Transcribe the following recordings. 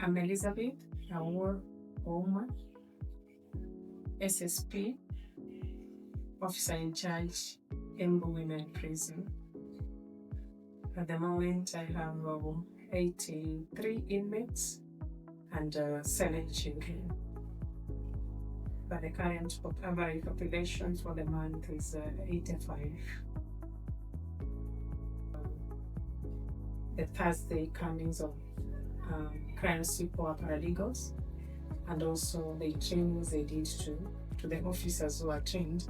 I'm Elizabeth Ouma, SSP, Officer in Charge, Embu Women Prison. At the moment, I have 83 inmates and 7 children. But the current average population for the month is 85. The Thursday comings of crime support paralegals, and also the trainings they did to the officers who are trained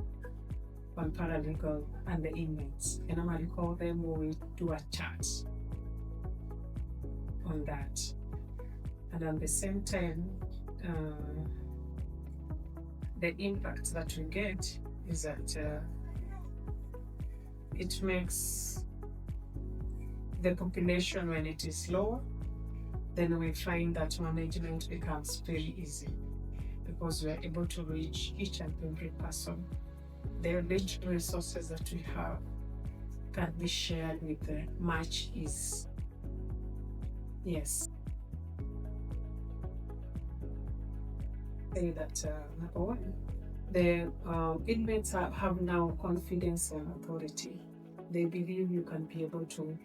on paralegal and the inmates. And I normally call them when we do a chat on that. And at the same time, the impact that we get is that it makes the population, when it is lower, then we find that management becomes very easy because we are able to reach each and every person. The little resources that we have can be shared with much ease. Yes. Say that number one, the inmates have now confidence and authority. They believe you can be able to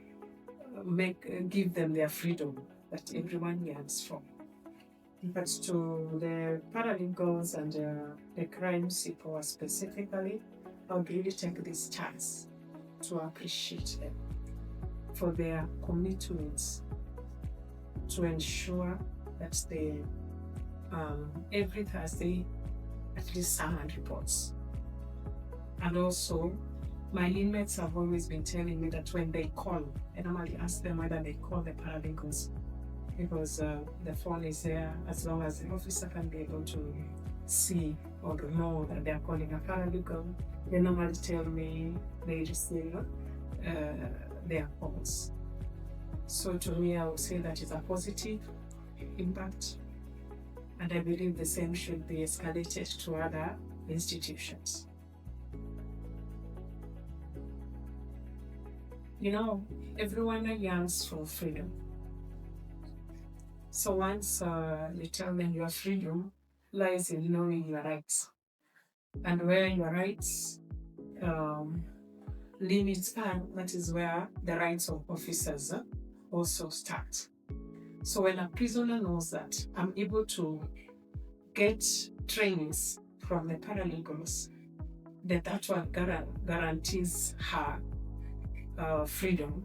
give them their freedom that everyone yearns for. But to the paralegals and the crime support specifically, I would really take this chance to appreciate them for their commitments to ensure that they every Thursday at least someone reports. And also, my inmates have always been telling me that when they call, I normally ask them whether they call the paralegals, because the phone is there. As long as the officer can be able to see or know that they are calling a paralegal, they normally tell me they receive their calls. So to me, I would say that is a positive impact, and I believe the same should be escalated to other institutions. You know, everyone yearns for freedom. So once you tell them your freedom lies in knowing your rights, and where your rights limits are, that is where the rights of officers also start. So when a prisoner knows that I'm able to get trainings from the paralegals, that one guarantees her freedom,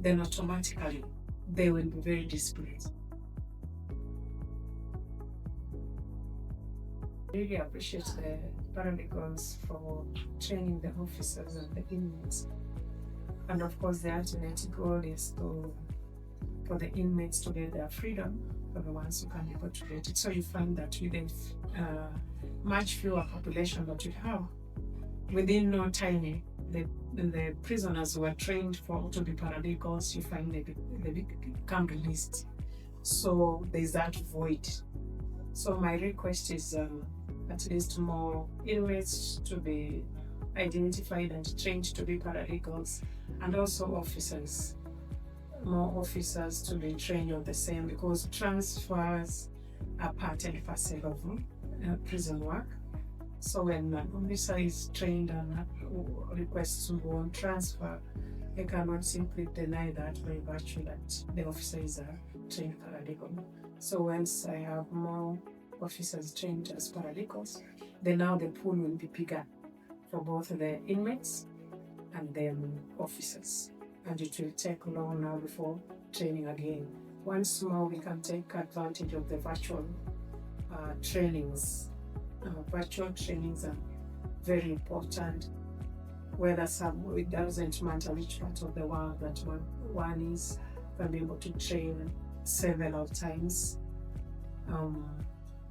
then automatically they will be very disciplined. I really appreciate the paralegals for training the officers and the inmates. And of course, the ultimate goal is for the inmates to get their freedom, for the ones who can be able to get it. So you find that with a much fewer population that you have, within no time, the prisoners who were trained to be paralegals, you find they become released. So there's that void. So my request is at least more inmates to be identified and trained to be paralegals, and also officers, more officers to be trained on the same, because transfers are part and parcel of prison work. So when an officer is trained and requests to go on transfer, they cannot simply deny that by virtue that the officer is a trained paralegal. So once I have more officers trained as paralegals, then now the pool will be bigger for both the inmates and the officers. And it will take long now before training again. Once more, we can take advantage of the virtual trainings. Virtual trainings are very important, whether it doesn't matter which part of the world that one is, can be able to train several times.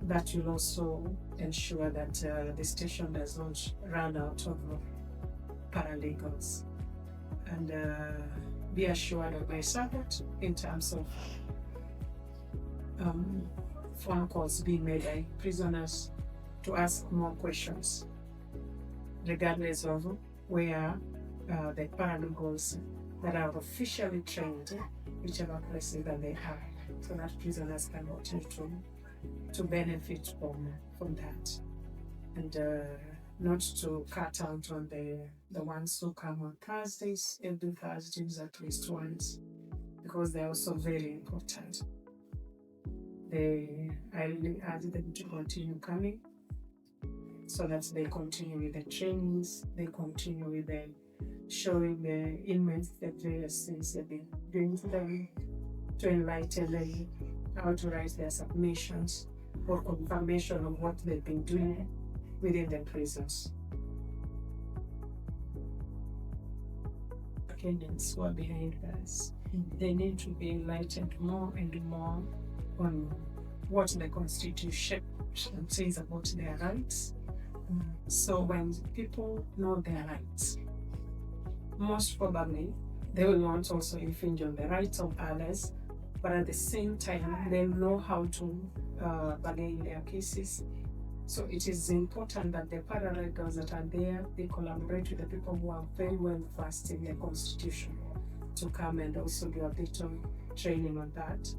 That will also ensure that the station does not run out of paralegals. And be assured of my support in terms of phone calls being made by prisoners to ask more questions, regardless of where the paralegals that are officially trained, whichever places that they have, so that prisoners can continue to benefit from that, and not to cut out on the ones who come on Thursdays, every Thursdays at least once, because they're also very important. I really urge them to continue coming so that they continue with the trainings, they continue with the showing the inmates the various things they've been doing to them, to enlighten them how to write their submissions or confirmation of what they've been doing within the prisons. Candidates who are behind bars, they need to be enlightened more and more on what the Constitution says about their rights. So when people know their rights, most probably they will not also infringe on the rights of others, but at the same time they know how to bargain their cases. So it is important that the paralegals that are there, they collaborate with the people who are very well versed in the Constitution to come and also do a bit of training on that,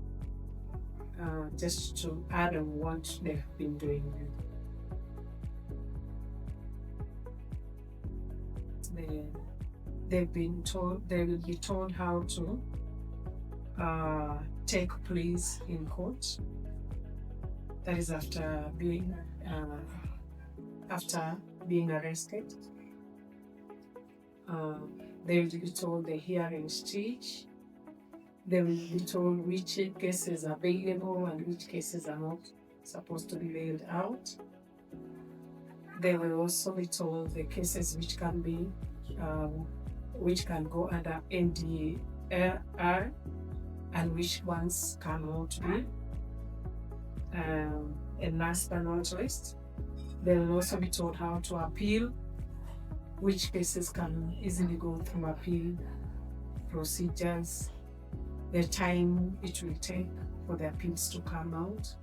just to add on what they have been doing. They've been told, they will be told how to take pleas in court. That is after being arrested. They will be told the hearing stage. They will be told which cases are available and which cases are not supposed to be bailed out. They will also be told the cases which can go under NDR and which ones cannot be. And last but not least, they will also be told how to appeal, which cases can easily go through appeal procedures, the time it will take for the appeals to come out.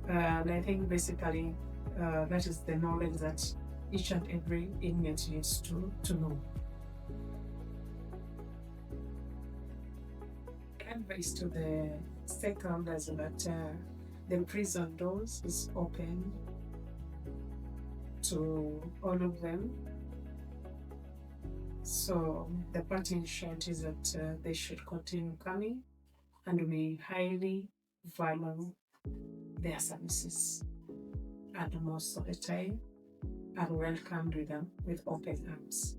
And I think basically that is the knowledge that each and every inmate needs to know. Advice to the stakeholders that the prison doors is open to all of them. So the parting shot is that they should continue coming, and we highly value their services, and most of the time are welcomed with them with open arms.